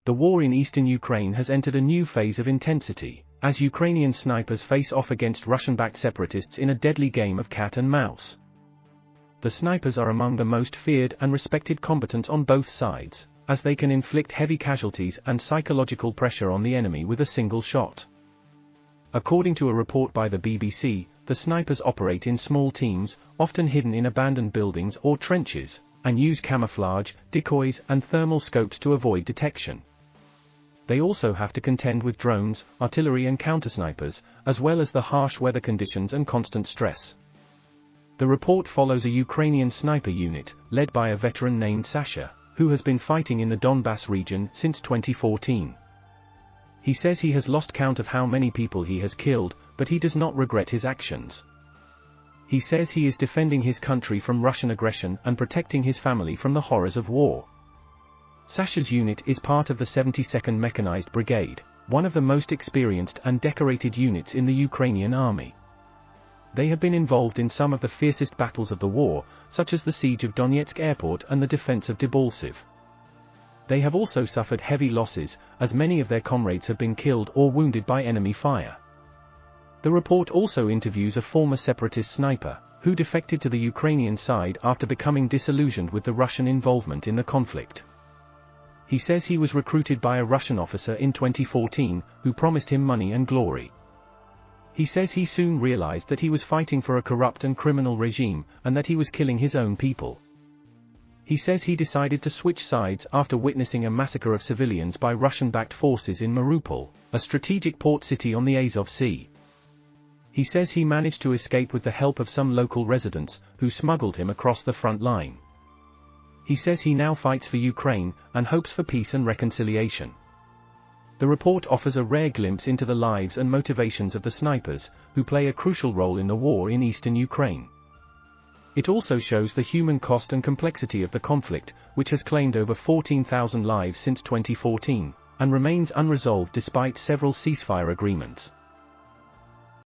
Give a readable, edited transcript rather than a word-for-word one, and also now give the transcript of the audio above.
The war in eastern Ukraine has entered a new phase of intensity, as Ukrainian snipers face off against Russian-backed separatists in a deadly game of cat and mouse. The snipers are among the most feared and respected combatants on both sides, as they can inflict heavy casualties and psychological pressure on the enemy with a single shot. According to a report by the BBC, the snipers operate in small teams, often hidden in abandoned buildings or trenches, and use camouflage, decoys and thermal scopes to avoid detection. They also have to contend with drones, artillery and countersnipers, as well as the harsh weather conditions and constant stress. The report follows a Ukrainian sniper unit, led by a veteran named Sasha, who has been fighting in the Donbass region since 2014. He says he has lost count of how many people he has killed, but he does not regret his actions. He says he is defending his country from Russian aggression and protecting his family from the horrors of war. Sasha's unit is part of the 72nd Mechanized Brigade, one of the most experienced and decorated units in the Ukrainian army. They have been involved in some of the fiercest battles of the war, such as the siege of Donetsk airport and the defense of Debaltseve. They have also suffered heavy losses, as many of their comrades have been killed or wounded by enemy fire. The report also interviews a former separatist sniper, who defected to the Ukrainian side after becoming disillusioned with the Russian involvement in the conflict. He says he was recruited by a Russian officer in 2014, who promised him money and glory. He says he soon realized that he was fighting for a corrupt and criminal regime, and that he was killing his own people. He says he decided to switch sides after witnessing a massacre of civilians by Russian-backed forces in Mariupol, a strategic port city on the Azov Sea. He says he managed to escape with the help of some local residents, who smuggled him across the front line. He says he now fights for Ukraine, and hopes for peace and reconciliation. The report offers a rare glimpse into the lives and motivations of the snipers, who play a crucial role in the war in eastern Ukraine. It also shows the human cost and complexity of the conflict, which has claimed over 14,000 lives since 2014, and remains unresolved despite several ceasefire agreements.